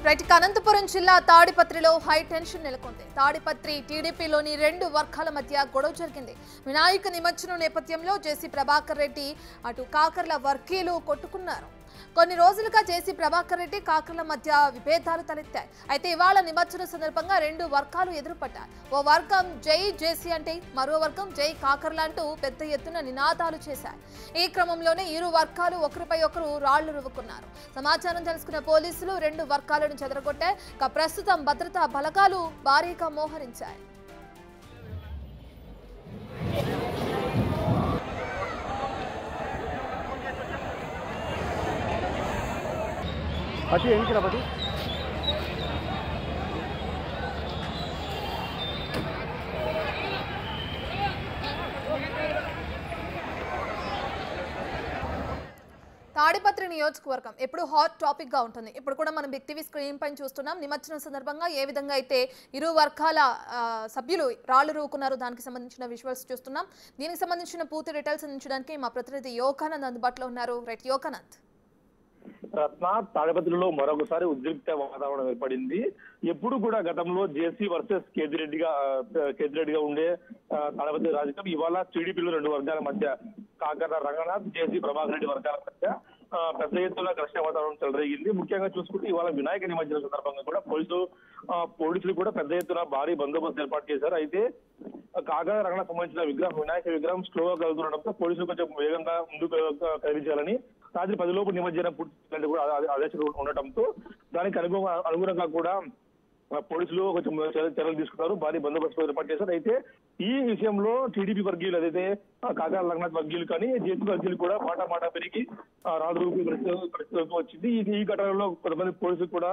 Right Anantapuram జిల్లా తాడిపత్రిలో high tension నెలకొంది. తాడిపత్రి టీడీపీలోని రెండు వర్గాల మధ్య గొడవ జరిగింది. వినాయక నిమజ్జనం నేపథ్యంలో జేసీ ప్రభాకర్ రెడ్డి అటు కాకర్ల వర్గీయులు కొట్టుకున్నారు. కొన్ని రోజులుగా జేసీ ప్రభాకర్ రెడ్డి కాకర్ల మధ్య విభేదాలు తలెత్తాయి. అయితే ఇవాళ నిమజ్జనం సందర్భంగా రెండు వర్గాలు ఎదురుపడ్డాయి. ఓ వర్గం జై జేసీ అంటే మరో వర్గం జై కాకర్ల అంటూ పెద్ద ఎత్తున నినాదాలు చేశాయి. ఈ క్రమంలోనే ఇరు వర్గాలు ఒకరిపై ఒకరు రాళ్లు రువ్వుకున్నారు. సమాచారం తెలుసుకున్న పోలీసులు రెండు వర్గాలను చెదరగొట్టాయి. ప్రస్తుతం భద్రతా బలగాలు భారీగా మోహరించాయి. పతి ఏంటి పతి తాడిపత్రి నియోజకవర్గం ఎప్పుడు హాట్ టాపిక్ గా ఉంటుంది. ఇప్పుడు కూడా మనం బిగ్ టీవీ స్క్రీన్ పైన చూస్తున్నాం. నిమజ్జనం సందర్భంగా ఏ విధంగా అయితే ఇరు వర్గాల సభ్యులు రాళ్లు రూకున్నారు దానికి సంబంధించిన విజువల్స్ చూస్తున్నాం. దీనికి సంబంధించిన పూర్తి డీటెయిల్స్ అందించడానికి మా ప్రతినిధి యోగానంద్ అందుబాటులో ఉన్నారు. రైట్ యోగానంద్. రత్న, తాడిపత్రిలో మరొకసారి ఉద్రిక్త వాతావరణం ఏర్పడింది. ఎప్పుడు కూడా గతంలో జేసీ వర్సెస్ కేతిరెడ్డిగా ఉండే తాడిపత్రి రాజకీయం ఇవాళ టీడీపీలో రెండు వర్గాల మధ్య కాకర్ల రంగనాథ్, జేసీ ప్రభాకర్ రెడ్డి వర్గాల మధ్య పెద్ద ఎత్తున ఘర్షణ వాతావరణం చెలరేగింది. ముఖ్యంగా చూసుకుంటే ఇవాళ వినాయక నిమజ్జనం సందర్భంగా కూడా పోలీసులు కూడా పెద్ద ఎత్తున భారీ బందోబస్తు ఏర్పాటు చేశారు. అయితే కాకర్ల రంగనాథ్ సంబంధించిన వినాయక విగ్రహం స్లోగా కదులుతుండడంతో పోలీసులు కొంచెం వేగంగా ముందుకు కదిలించాలని రాత్రి 10 లోపు నిమజ్జనం పూర్తి కూడా ఆదేశాలు ఉండటంతో దానికి అనుగుణంగా కూడా పోలీసులు కొంచెం చర్యలు తీసుకున్నారు. భారీ బందోబస్తు ఏర్పాటు చేశారు. అయితే ఈ విషయంలో టీడీపీ వర్గీయులు అదైతే కాకర్ల రంగనాథ్ వర్గీయులు కానీ జేసీ వర్గీయులు కూడా మాట పెరిగి రాళ్ళు పరిస్థితి వచ్చింది. ఈ ఘటనలో కొంతమంది పోలీసులు కూడా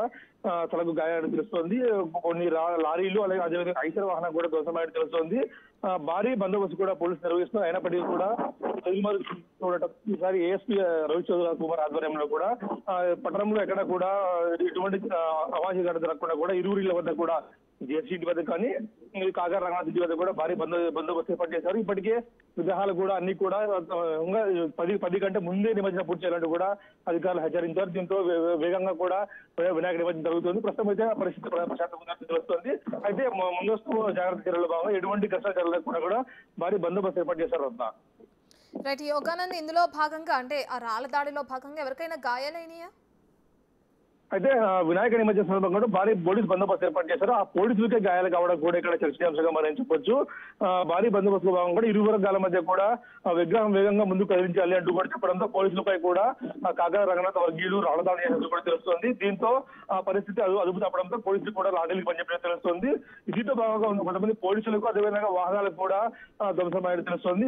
తలకు గాయాలని తెలుస్తోంది. కొన్ని లారీలు అలాగే అదేవిధంగా ఐసర్ వాహనం కూడా ధ్వంసమైనట్టు తెలుస్తోంది. భారీ బందోబస్తు కూడా పోలీసులు నిర్వహిస్తున్నారు. అయినప్పటికీ కూడా చూడటం ఈసారి ఏఎస్పీ రవిచంద్ర కుమార్ ఆధ్వర్యంలో కూడా పట్టణంలో ఎక్కడ కూడా ఎటువంటి అవాంఛనీయ ఘటన జరగకుండా కూడా ఇరువురిల వద్ద కూడా జేసీ ఇంటి వద్ద కానీ కాకర్ల రంగనాథ్ ఇంటి వద్ద కూడా భారీ బందోబస్తు ఏర్పాటు చేశారు. ఇప్పటికే విగ్రహాలు కూడా అన్ని కూడా 10 గంటల ముందే నిమజ్జనం పూర్తి చేయాలంటూ కూడా అధికారులు హెచ్చరించారు. దీంతో వేగంగా కూడా వినాయక నిమజ్జనం జరుగుతుంది. ప్రస్తుతం అయితే పరిస్థితి ప్రశాంతంగా తెలుస్తోంది. అయితే ముందస్తు జాగ్రత్త చర్యలు భాగంగా ఎటువంటి ఘర్షణ జరగకుండా కూడా భారీ బందోబస్తు ఏర్పాటు చేశారు. రత్న, రైట్ యోగానంద్, ఇందులో భాగంగా అంటే ఆ రాళ్ల దాడిలో భాగంగా ఎవరికైనా గాయాలైనయా? అయితే వినాయక నిమజ్జన సందర్భంగా భారీ పోలీసు బందోబస్తు ఏర్పాటు చేశారు. ఆ పోలీసులకే గాయాలు కావడం కూడా ఇక్కడ చర్చనీయాంశంగా మనం చెప్పొచ్చు. భారీ బందోబస్తు భాగంగా కూడా ఇరు వర్గాల మధ్య కూడా విగ్రహం వేగంగా ముందుకు కదిలించాలి అంటూ కూడా చెప్పడంతో పోలీసులపై కూడా కాకర్ల రంగనాథ్ వర్గీయులు రాళ్లదాడి చేసినట్టు కూడా తెలుస్తోంది. దీంతో ఆ పరిస్థితి అదుపు తప్పడంతో పోలీసులు కూడా లాఠీలకు పనిచేయడం తెలుస్తోంది. దీంతో భాగంగా కొంతమంది పోలీసులకు అదేవిధంగా వాహనాలకు కూడా ధ్వంసమైనట్టు తెలుస్తోంది.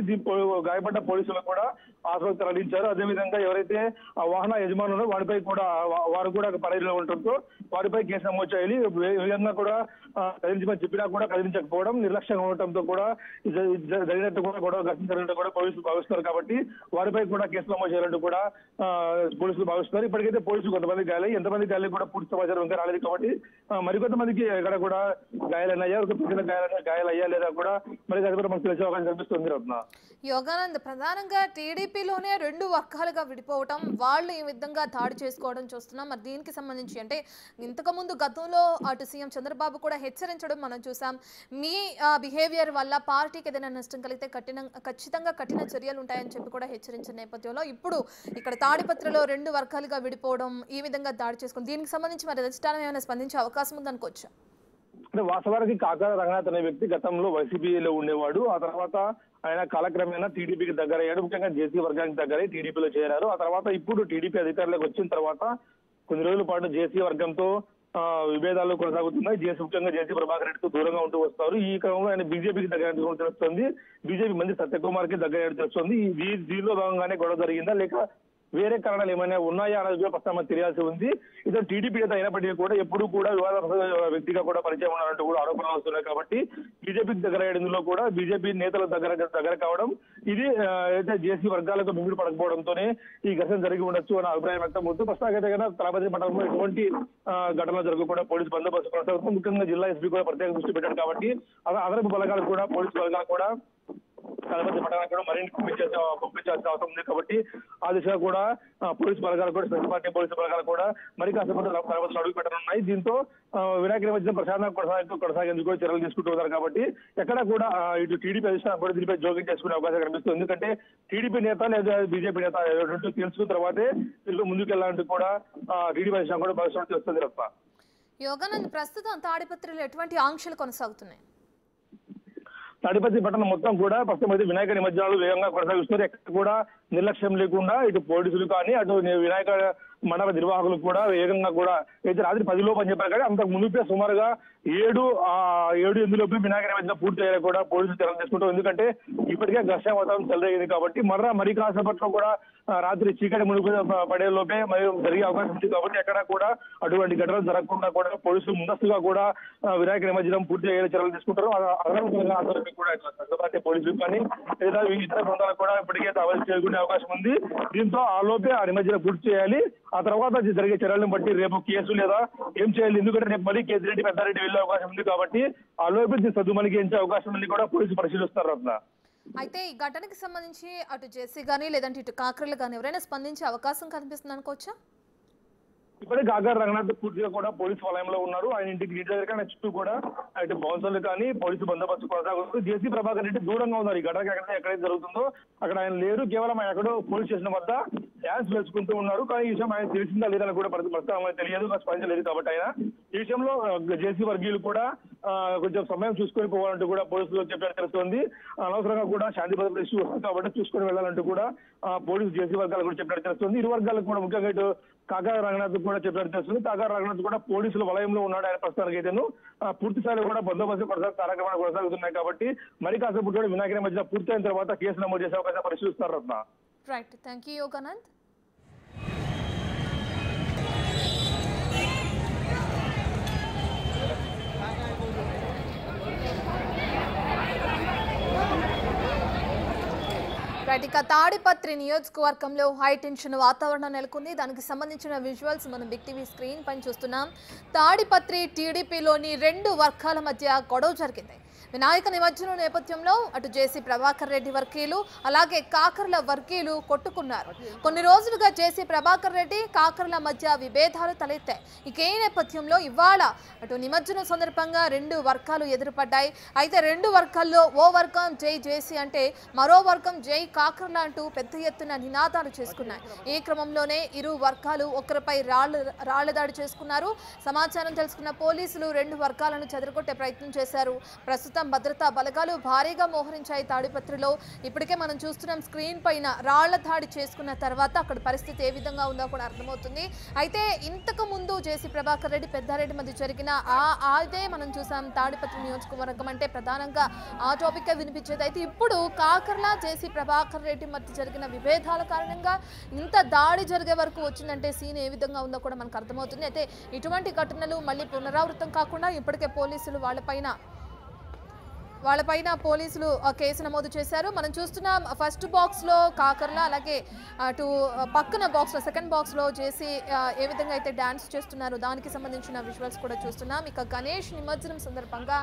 గాయపడ్డ పోలీసులకు కూడా ఆసుపత్రికి తరలించారు. అదేవిధంగా ఎవరైతే ఆ వాహన యజమానులు వారిపై కూడా వారు కూడా పరిధిలో ఉండటంతో వారిపై కేసు నమోదు చేయాలి. వేగంగా కూడా కదిలించమని చెప్పినా కూడా కదిలించకపోవడం, నిర్లక్ష్యంగా ఉండటంతో కూడా జరిగినట్టు కూడా గొడవ జరిగినట్టు కూడా పోలీసులు భావిస్తున్నారు. కాబట్టి వారిపై కూడా కేసు నమోదు చేయాలంటూ కూడా పోలీసులు భావిస్తున్నారు. ఇప్పటికైతే పోలీసులు కొంతమంది గాయాలయ్యి, ఎంతమంది గాయాలు కూడా పూర్తి సమాచారం ఇంకా రాలేదు. కాబట్టి మరికొంతమందికి ఎక్కడ కూడా గాయాలయ్యా, గాయాలయ్యా లేదా కూడా మరి అది కూడా మనకు తెలిసే అవకాశం కనిపిస్తుంది. రత్న, యోగానంద్, ప్రధానంగా టీడీపీలోనే రెండు వర్గాలుగా విడిపోవటం, వాళ్ళు ఈ విధంగా దాడి చేసుకోవడం చూస్తున్నాం. మరి దీనికి సంబంధించి అంటే ఇంతకుముందు గతంలో అటు సీఎం చంద్రబాబు కూడా హెచ్చరించడం మనం చూసాం. మీ బిహేవియర్ వల్ల పార్టీకి ఏదైనా నష్టం కలిగితే ఖచ్చితంగా కఠిన చర్యలు ఉంటాయని చెప్పి కూడా హెచ్చరించిన నేపథ్యంలో ఇప్పుడు ఇక్కడ తాడిపత్రిలో రెండు వర్గాలుగా విడిపోవడం, ఈ విధంగా దాడి చేసుకోవడం, దీనికి సంబంధించి మరి అధిష్టానం ఏమైనా స్పందించే అవకాశం ఉందనుకోవచ్చు? అంటే వాస్తవానికి కాకర్ల రంగనాథ్ అనే వ్యక్తి గతంలో వైసీపీలో ఉండేవాడు. ఆ తర్వాత ఆయన కాలక్రమేణా టీడీపీకి దగ్గరయ్యాడు. ముఖ్యంగా జేసీ వర్గానికి దగ్గరై టీడీపీలో చేరారు. ఆ తర్వాత ఇప్పుడు టీడీపీ అధికారులకు వచ్చిన తర్వాత కొన్ని రోజుల పాటు జేసీ వర్గంతో విభేదాలు కొనసాగుతున్నాయి. ముఖ్యంగా జేసీ ప్రభాకర్ రెడ్డితో దూరంగా ఉంటూ వస్తారు. ఈ క్రమంలో ఆయన బీజేపీకి దగ్గర తెలుస్తుంది. బీజేపీ మంది సత్యకుమార్ కి దగ్గర తెలుస్తుంది. దీనిలో భాగంగానే గొడవ జరిగిందా లేక వేరే కారణాలు ఏమైనా ఉన్నాయా అనేది ప్రస్తుతం తెలియాల్సి ఉంది. ఇతను టీడీపీ అయితే అయినప్పటికీ కూడా ఎప్పుడు కూడా వివాద వ్యక్తిగా కూడా పరిచయం ఉన్నారంటూ కూడా ఆరోపణలు వస్తున్నాయి. కాబట్టి బీజేపీకి దగ్గర అయ్యడంలో కూడా బీజేపీ నేతల దగ్గర కావడం, ఇది అయితే జేసీ వర్గాలకు మింగుడు పడకపోవడంతోనే ఈ ఘర్షణ జరిగి ఉండొచ్చు అనే అభిప్రాయం వ్యక్తం అవుతుంది. ప్రస్తుతానికైతే కదా తాడిపత్రి పట్టణంలో ఎటువంటి ఘటనలు జరగకుండా పోలీసు బందోబస్తు కొనసాగుతుంది. ముఖ్యంగా జిల్లా ఎస్పీ కూడా ప్రత్యేక దృష్టి పెట్టాడు. కాబట్టి అదనపు బలగాలు కూడా పోలీసు బలగాలు కూడా తాడిపత్రి పట్టణానికి కూడా మరిన్ని పంపించాల్సిన అవసరం ఉంది కాబట్టి ఆ దిశగా కూడా పోలీసు బలగాలు కూడా స్పెషల్ పార్టీ పోలీసు బలగాలు కూడా మరి కాసేపు తాడిపత్రిలో అడుగు పెట్టనున్నాయి. దీంతో వినాయక నిమజ్జనం ప్రశాంతంగా కొనసాగేందుకు కూడా చర్యలు తీసుకుంటూ ఉన్నారు కాబట్టి ఎక్కడ కూడా ఇటు టీడీపీ అధిష్టానం కూడా దీనిపై జోక్యం చేసుకునే అవకాశం కనిపిస్తుంది. ఎందుకంటే టీడీపీ నేత లేదా బీజేపీ నేత తెలుసుకున్న తర్వాతే వీళ్ళు ముందుకెళ్లాలంటూ కూడా టీడీపీ అధిష్టానం కూడా భవిష్యత్తు వస్తుంది. రత్న యోగానంద్, ప్రస్తుతం తాడిపత్రిలో ఎటువంటి ఆంక్షలు కొనసాగుతున్నాయి? తాడిపత్రి పట్టణం మొత్తం కూడా ప్రస్తుతం అయితే వినాయక నిమజ్జనాలు వేగంగా కొనసాగిస్తున్నారు. ఎక్కడ కూడా నిర్లక్ష్యం లేకుండా ఇటు పోలీసులు కానీ అటు వినాయక మండప నిర్వాహకులు కూడా వేగంగా కూడా అయితే రాత్రి 10 లోపు అని చెప్పారు కానీ అంతకు ముందుపే సుమారుగా 7-8 లోపే వినాయక నిమజ్జనం పూర్తి అయ్యాక కూడా పోలీసులు చర్యలు తీసుకుంటారు. ఎందుకంటే ఇప్పటికే ఘర్షణ వాతావరణం చెలరేగింది కాబట్టి మరి కాసేపట్లో కూడా రాత్రి చీకటి మునుగు పడే లోపే మరి జరిగే అవకాశం ఉంది కాబట్టి ఎక్కడ కూడా అటువంటి ఘటనలు జరగకుండా కూడా పోలీసులు ముందస్తుగా కూడా వినాయక నిమజ్జనం పూర్తి అయ్యే చర్యలు తీసుకుంటారు. అదనంగా కూడా పోలీసులు కానీ లేదా ఇతర బృందాలకు కూడా ఇప్పటికే తవలు చేరుకునే అవకాశం ఉంది. దీంతో ఆ లోపే ఆ నిమజ్జనం పూర్తి చేయాలి. ఆ తర్వాత జరిగే చర్యలను బట్టి రేపు కేసు లేదా ఏం చేయాలి, ఎందుకంటే రేపు మళ్ళీ కేతిరెడ్డి పెద్దారెడ్డి వెళ్లే అవకాశం ఉంది కాబట్టి ఆ లోపే సద్దుమణిగించే అవకాశం ఉంది కూడా పోలీసులు పరిశీలిస్తారు. అట్లా అయితే ఈ ఘటనకి సంబంధించి అటు జేసీ గానీ లేదంటే ఇటు కాకర్లు కానీ ఎవరైనా స్పందించే అవకాశం కనిపిస్తుంది అనుకోవచ్చా? ఇప్పటికే కాకర రంగనాథ్ పూర్తిగా కూడా పోలీసు వలయంలో ఉన్నారు. ఆయన ఇంటికి నీటి చుట్టూ కూడా ఇటు బౌన్సర్లు కానీ పోలీసు బందోబస్తు కొనసాగుతుంది. జేసీ ప్రభాకర్ రెడ్డి దూరంగా ఉన్నారు. ఈ ఘటన ఎక్కడైతే జరుగుతుందో అక్కడ ఆయన లేరు. కేవలం ఆయన ఎక్కడో పోలీస్ స్టేషన్ వద్ద డ్యాన్స్ వేసుకుంటూ ఉన్నారు. కానీ ఈ విషయం ఆయన తెలిసిందా లేదని కూడా ప్రస్తుతం తెలియదు, స్పందించలేదు. కాబట్టి ఆయన ఈ విషయంలో జేసీ వర్గీయులు కూడా కొంచెం సమయం చూసుకొని పోవాలంటూ కూడా పోలీసులు చెప్పినట్టు తెలుస్తోంది. అనవసరంగా కూడా శాంతి భద్రత ఇష్యూ వస్తుంది కాబట్టి చూసుకొని వెళ్ళాలంటూ కూడా పోలీసు జేసీ వర్గాలు కూడా చెప్పినట్టు తెలుస్తుంది. ఇరు వర్గాలకు కూడా ముఖ్యంగా ఇటు కాకర రంగనాథ్ కూడా చెప్పినట్టు తెలుస్తుంది. కాకర రంగనాథ్ కూడా పోలీసుల వలయంలో ఉన్నాడు. ఆయన ప్రస్తుతానికి అయితేను పూర్తి స్థాయిలో కూడా బందోబస్తు కార్యక్రమాలు కొనసాగుతున్నాయి కాబట్టి మరి కాసేపు కూడా వినాయక నిమజ్జనం పూర్తయిన తర్వాత కేసు నమోదు చేసే అవకాశం పరిశీలిస్తారు. రత్న రైట్, థ్యాంక్ యూ యోగానంద్. ఇక తాడిపత్రి నియోజకవర్గంలో హై టెన్షన్ వాతావరణం నెలకొంది. దానికి సంబంధించిన విజువల్స్ మనం బిగ్ టీవీ స్క్రీన్ పైన చూస్తున్నాం. తాడిపత్రి టీడీపీలోని 2 వర్గాల మధ్య గొడవ జరిగింది. వినాయక నిమజ్జనం నేపథ్యంలో అటు జేసీ ప్రభాకర్ రెడ్డి వర్గీయులు అలాగే కాకర్ల వర్గీయులు కొట్టుకున్నారు. కొన్ని రోజులుగా జేసీ ప్రభాకర్ రెడ్డి కాకర్ల మధ్య విభేదాలు తలెత్తాయి. ఇక ఈ నేపథ్యంలో ఇవాళ అటు నిమజ్జనం సందర్భంగా 2 వర్గాలు ఎదురుపడ్డాయి. అయితే 2 వర్గాల్లో ఓ వర్గం జై జేసీ అంటే మరో వర్గం జై కాకర్ల అంటూ పెద్ద ఎత్తున నినాదాలు చేసుకున్నాయి. ఈ క్రమంలోనే ఇరు వర్గాలు ఒకరిపై రాళ్ల దాడి చేసుకున్నారు. సమాచారం తెలుసుకున్న పోలీసులు 2 వర్గాలను చెదరగొట్టే ప్రయత్నం చేశారు. ప్రస్తుతం భద్రతా బలగాలు భారీగా మోహరించాయి తాడిపత్రిలో. ఇప్పటికే మనం చూస్తున్నాం స్క్రీన్ పైన రాళ్ల దాడి చేసుకున్న తర్వాత అక్కడ పరిస్థితి ఏ విధంగా ఉందో కూడా అర్థమవుతుంది. అయితే ఇంతకు ముందు జేసీ ప్రభాకర్ రెడ్డి పెద్దారెడ్డి మధ్య జరిగిన అదే మనం చూసాం. తాడిపత్రి నియోజకవర్గం అంటే ప్రధానంగా ఆ టాపిక్ వినిపించేది. అయితే ఇప్పుడు కాకర్ల జేసీ ప్రభాకర్ రెడ్డి మధ్య జరిగిన విభేదాల కారణంగా ఇంత దాడి జరిగే వరకు వచ్చిందంటే సీన్ ఏ విధంగా ఉందో కూడా మనకు అర్థమవుతుంది. అయితే ఇటువంటి ఘటనలు మళ్ళీ పునరావృతం కాకుండా ఇప్పటికే పోలీసులు వాళ్ళపైన పోలీసులు కేసు నమోదు చేశారు. మనం చూస్తున్నాం ఫస్ట్ బాక్స్లో కాకర్ల అలాగే అటు పక్కన బాక్స్లో సెకండ్ బాక్స్లో జేసీ ఏ విధంగా అయితే డ్యాన్స్ చేస్తున్నారు దానికి సంబంధించిన విజువల్స్ కూడా చూస్తున్నాం. ఇక గణేష్ నిమజ్జనం సందర్భంగా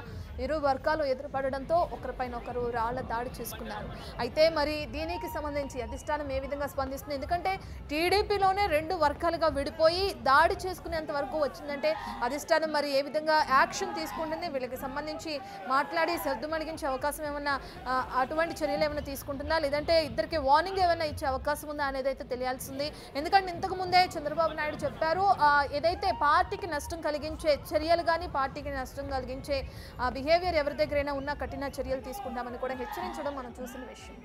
ఇరు వర్గాలు ఎదురుపడడంతో ఒకరిపైన ఒకరు రాళ్ల దాడి చేసుకున్నారు. అయితే మరి దీనికి సంబంధించి అధిష్టానం ఏ విధంగా స్పందిస్తుంది? ఎందుకంటే టీడీపీలోనే 2 వర్గాలుగా విడిపోయి దాడి చేసుకునేంత వరకు వచ్చిందంటే అధిష్టానం మరి ఏ విధంగా యాక్షన్ తీసుకుంటుంది? వీళ్ళకి సంబంధించి మాట్లాడి మలిగించే అవకాశం ఏమన్నా అటువంటి చర్యలు ఏమైనా తీసుకుంటుందా లేదంటే ఇద్దరికి వార్నింగ్ ఏమైనా ఇచ్చే అవకాశం ఉందా అనేది అయితే తెలియాల్సింది. ఎందుకంటే ఇంతకు ముందే చంద్రబాబు నాయుడు చెప్పారు ఏదైతే పార్టీకి నష్టం కలిగించే చర్యలు కానీ పార్టీకి నష్టం కలిగించే బిహేవియర్ ఎవరి దగ్గరైనా ఉన్నా కఠిన చర్యలు తీసుకుంటామని కూడా హెచ్చరించడం మనం చూసిన విషయం.